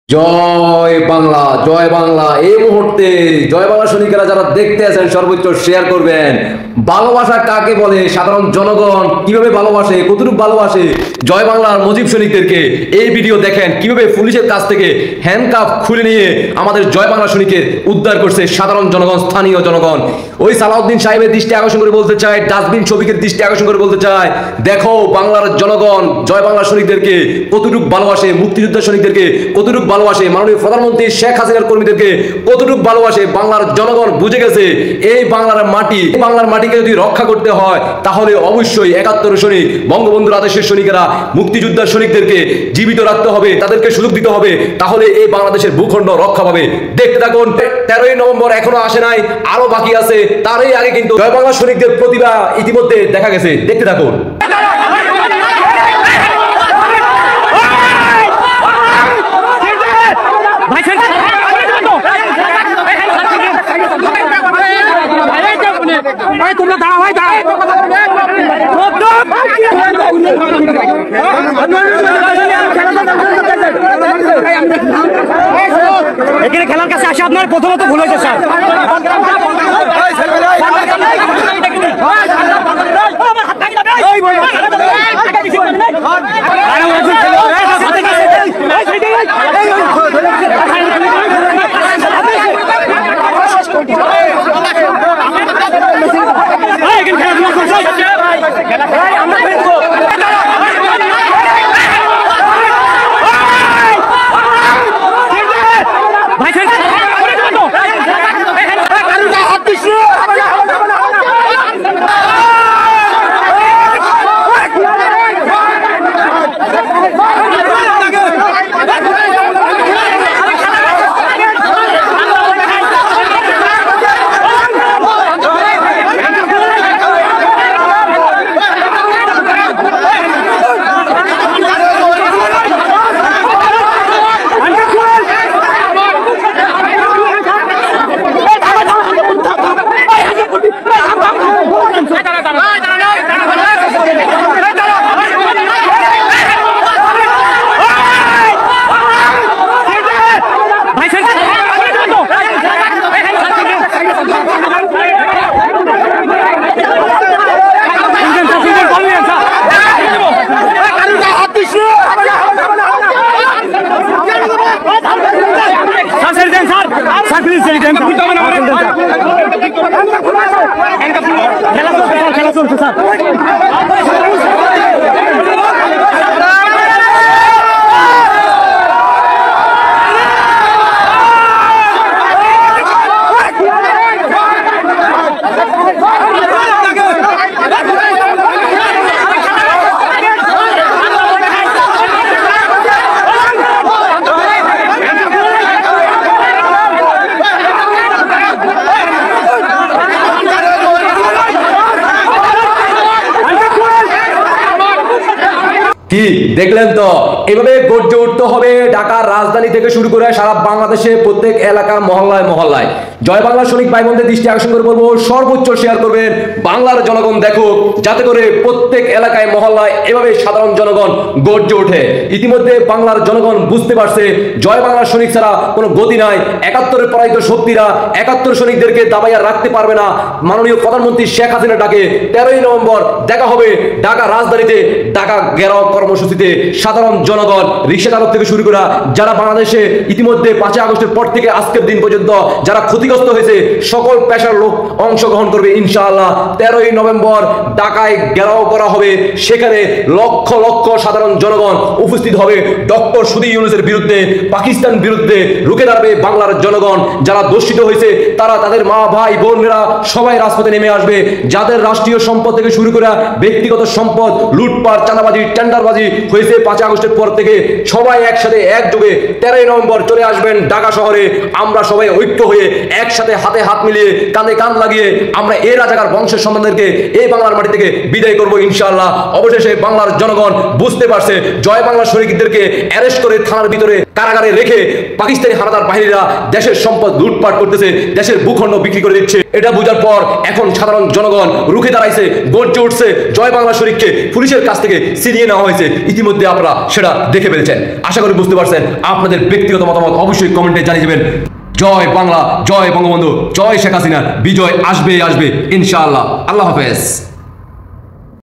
জয় বাংলা, জয় বাংলা। এই মুহূর্তে জয় বাংলা সৈনিকেরা যারা দেখতে আছেন সর্বোচ্চ শেয়ার করবেন। ভালোবাসা কাকে বলে, সাধারণ জনগণ কিভাবে ভালোবাসে, কতটুকু ভালোবাসে জয় বাংলার মুজিব সৈনিকদেরকে এই ভিডিও দেখেন কিভাবে পুলিশের কাছ থেকে হ্যান্ডকাফ খুলে নিয়ে আমাদের জয় বাংলা সৈনিকের উদ্ধার করছে সাধারণ জনগণ, স্থানীয় জনগণ। ওই সালাউদ্দিন সাহেবের দৃষ্টি আকর্ষণ করে বলতে চায়, ডাস্টবিন শফিকের দৃষ্টি আকর্ষণ করে বলতে চায়, দেখো বাংলার জনগণ জয় বাংলা সৈনিকদেরকে কতটুকু ভালোবাসে, মুক্তিযোদ্ধা সৈনিকদেরকে কতটুকু ভালোবাসে, মাননীয় প্রধানমন্ত্রী শেখ হাসিনার কর্মীদেরকে কতটুকু ভালোবাসে। বাংলার জনগণ বুঝে গেছে এই বাংলার মাটি, বাংলার মাটিকে যদি রক্ষা করতে হয় তাহলে অবশ্যই ৭১ সৈনিক, বঙ্গবন্ধুর আদেশের সৈনিকেরা, মুক্তিযোদ্ধার সৈনিকদেরকে জীবিত রাখতে হবে, তাদেরকে সুযোগ দিতে হবে, তাহলে এই বাংলাদেশের ভূখণ্ড রক্ষা পাবে। দেখতে থাকুন। 13ই নভেম্বর এখনো আসে নাই, আরো বাকি আছে। তারই আগে কিন্তু জয় বাংলা সৈনিকদের প্রতিভা ইতিমধ্যে দেখা গেছে। দেখতে থাকুন। তোমরা দাঁড়া ভাই, এখানে খেলার কাছে আসে আপনার প্রথমত ভুল হয়েছে স্যার। খেলা চলছে স্যার। কি দেখলেন তো, এভাবে গর্জে উঠতে হবে ঢাকার রাজধানী থেকে শুরু করে সারা বাংলাদেশে প্রত্যেক এলাকা, মহল্লায় মহল্লায়। জয় বাংলা সৈনিক ভাই বোনদের দৃষ্টি আকর্ষণ করে বলবো সর্বোচ্চ শেয়ার করবেন, বাংলার জনগণ দেখুক, যাতে করে প্রত্যেক এলাকায় মহল্লায় এভাবে সাধারণ জনগণ গর্জে ওঠে। ইতিমধ্যে বাংলার জনগণ বুঝতে পারছে জয় বাংলা সৈনিক ছাড়া কোনো গতি নাই। ৭১-এর পরাজিত শক্তিরা ৭১ সৈনিকদেরকে দাবাইয়া রাখতে পারবে না। মাননীয় প্রধানমন্ত্রী শেখ হাসিনার ডাকে 13ই নভেম্বর দেখা হবে ঢাকা রাজধানীতে, ঢাকা ঘেরাও কর্মসূচিতে। সাধারণ জনগণ, রিক্সা চালক থেকে শুরু করে যারা বাংলাদেশে ইতিমধ্যে 5ই আগস্টের পর থেকে আজকের দিন পর্যন্ত যারা ক্ষতিগ্রস্ত হয়েছে, সকল পেশার লোক অংশগ্রহণ করবে ইনশাআল্লাহ। 13ই নভেম্বর ঢাকায় ঘেরাও করা হবে, সেখানে লক্ষ লক্ষ সাধারণ জনগণ উপস্থিত হবে। ডক্টর সুধী ইউনূসের বিরুদ্ধে, পাকিস্তান বিরুদ্ধে রুখে দাঁড়াবে বাংলার জনগণ। যারা দোষিত হয়েছে তারা, তাদের মা ভাই বোনেরা সবাই রাজপথে নেমে আসবে। যাদের রাষ্ট্রীয় সম্পদ থেকে শুরু করে ব্যক্তিগত সম্পদ লুটপাট, চাঁদাবাজি, টেন্ডারবাজি হয়েছে 5 আগস্টের পর থেকে, সবাই একসাথে একযোগে 13ই নভেম্বর চলে আসবেন ঢাকা শহরে। আমরা সবাই ঐক্য হয়ে একসাথে হাতে হাত মিলিয়ে, কাঁধে কাঁধ লাগিয়ে আমরা এই রাজাকার বংশের সন্তানদেরকে এই বাংলার মাটি থেকে বিদায় করব ইনশাআল্লাহ। অবশেষে বাংলার জনগণ বুঝতে পারছে জয় বাংলা শহীদদেরকে অ্যারেস্ট করে থানার ভিতরে কারাগারে রেখে পাকিস্তানি হানাদার বাহিনীরা দেশের সম্পদ লুটপাট করতেছে, দেশের ভূখণ্ড বিক্রি করে দিচ্ছে। এটা বোঝার পর এখন সাধারণ জনগণ রুখে দাঁড়াইছে, গর্জে উঠছে। জয় বাংলা শরীফকে পুলিশের কাছ থেকে ছিনিয়ে নেওয়া হয়েছে। আছে ইতিমধ্যে আপনারা সেটা দেখে ফেলেছেন। আশা করি বুঝতে পারছেন। আপনাদের ব্যক্তিগত মতামত অবশ্যই কমেন্টে জানিয়ে দেবেন। জয় বাংলা, জয় বঙ্গবন্ধু, জয় শেখ হাসিনা। বিজয় আসবে আসবে ইনশাআল্লাহ। আল্লাহ হাফেজ।